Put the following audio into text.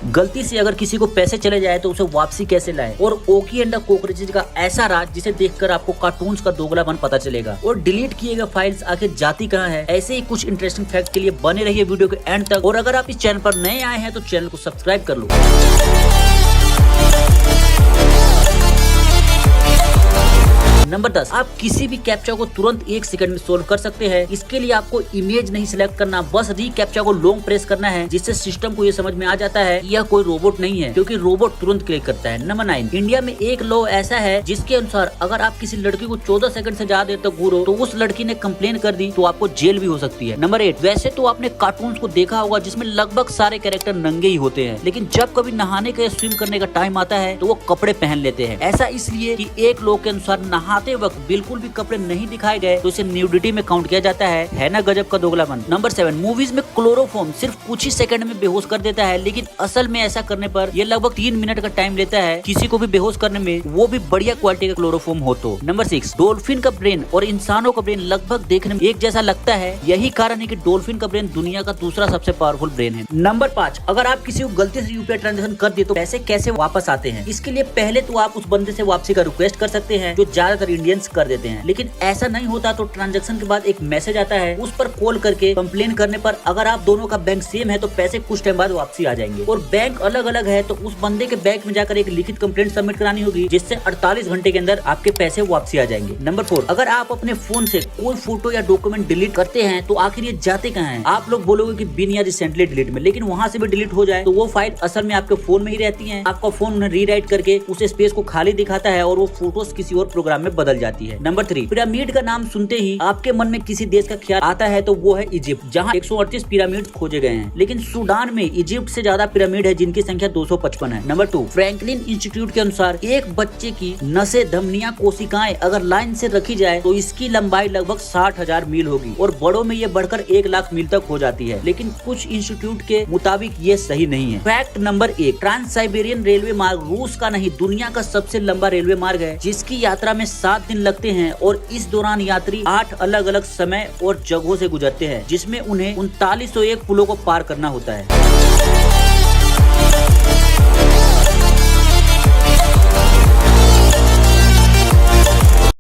गलती से अगर किसी को पैसे चले जाए तो उसे वापसी कैसे लाए, और ओकी एंड द कॉकरोचेस का ऐसा राज जिसे देखकर आपको कार्टून्स का दोगलापन पता चलेगा, और डिलीट किए गए फाइल्स आखिर जाती कहाँ है। ऐसे ही कुछ इंटरेस्टिंग फैक्ट के लिए बने रहिए वीडियो के एंड तक। और अगर आप इस चैनल पर नए आए हैं तो चैनल को सब्सक्राइब कर लो। नंबर 10, आप किसी भी कैप्चा को तुरंत 1 सेकंड में सोल्व कर सकते हैं। इसके लिए आपको इमेज नहीं सिलेक्ट करना, बस री कैप्चा को लॉन्ग प्रेस करना है, जिससे सिस्टम को ये समझ में आ जाता है कि यह कोई रोबोट नहीं है, क्योंकि रोबोट तुरंत क्लिक करता है। नंबर 9, इंडिया में एक लॉ ऐसा है जिसके अनुसार अगर आप किसी लड़की को 14 सेकंड से ज्यादा देर तक घूरो तो उस लड़की ने कंप्लेन कर दी तो आपको जेल भी हो सकती है। नंबर 8, वैसे तो आपने कार्टून्स को देखा होगा जिसमें लगभग सारे कैरेक्टर नंगे ही होते हैं, लेकिन जब कभी नहाने का स्विम करने का टाइम आता है तो वो कपड़े पहन लेते हैं। ऐसा इसलिए कि एक लॉ के अनुसार नहाते वक्त बिल्कुल भी कपड़े नहीं दिखाए गए तो इसे न्यूडिटी में काउंट किया जाता है ना गजब का दोगलापन। नंबर 7, मूवीज में क्लोरोफॉर्म सिर्फ कुछ ही सेकंड में बेहोश कर देता है, लेकिन असल में ऐसा करने पर यह लगभग 3 मिनट का टाइम लेता है किसी को भी बेहोश करने में, वो भी बढ़िया क्वालिटी का क्लोरोफॉर्म हो तो। नंबर 6, डॉल्फिन का ब्रेन और इंसानों का ब्रेन लगभग देखने में एक जैसा लगता है, यही कारण है कि डॉल्फिन का ब्रेन दुनिया का दूसरा सबसे पावरफुल ब्रेन है। नंबर 5, अगर आप किसी को गलती से यूपीआई ट्रांजेक्शन कर दिए तो पैसे कैसे वापस आते हैं। इसके लिए पहले तो आप उस बंदे से वापसी का रिक्वेस्ट कर सकते हैं, जो ज्यादातर इंडियंस कर देते हैं, लेकिन ऐसा नहीं होता तो ट्रांजैक्शन के बाद एक मैसेज आता है, उस पर कॉल करके कंप्लेन करने पर अगर आप दोनों का बैंक सेम है तो पैसे कुछ टाइम बाद वापसी आ जाएंगे, और बैंक अलग अलग है तो उस बंदे के बैंक में जाकर एक लिखित कंप्लेंट सबमिट करानी होगी, जिससे 48 घंटे के अंदर आपके पैसे वापसी आ जाएंगे। नंबर 4, अगर आप अपने फोन से कोई फोटो या डॉक्यूमेंट डिलीट करते हैं तो आखिर ये जाते कहाँ हैं। आप लोग बोलोगे कि बिन या रिसेंटली डिलीट में, लेकिन वहाँ से भी डिलीट हो जाए तो वो फाइल असल में आपके फोन में ही रहती है। आपका फोन उन्हें रीराइट करके उस स्पेस को खाली दिखाता है और वो फोटोज किसी और प्रोग्राम में बदल जाती है। नंबर 3, पिरामिड का नाम सुनते ही आपके मन में किसी देश का ख्याल आता है तो वो है इजिप्ट, जहां 138 पिरामिड खोजे गए हैं, लेकिन सूडान में इजिप्ट से ज्यादा पिरामिड है जिनकी संख्या 255 है। नंबर 2, फ्रैंकलिन इंस्टीट्यूट के अनुसार एक बच्चे की नसें, धमनियां, कोशिकाएं अगर लाइन से रखी जाए तो इसकी लंबाई लगभग 60,000 मील होगी, और बड़ों में ये बढ़कर 1 लाख मील तक हो जाती है, लेकिन कुछ इंस्टीट्यूट के मुताबिक ये सही नहीं है। Fact number 1, trans Siberian railway मार्ग रूस का नहीं दुनिया का सबसे लंबा रेलवे मार्ग है, जिसकी यात्रा में 7 दिन लगते हैं, और इस दौरान यात्री 8 अलग अलग समय और जगहों से गुजरते हैं, जिसमें उन्हें 3901 पुलों को पार करना होता है।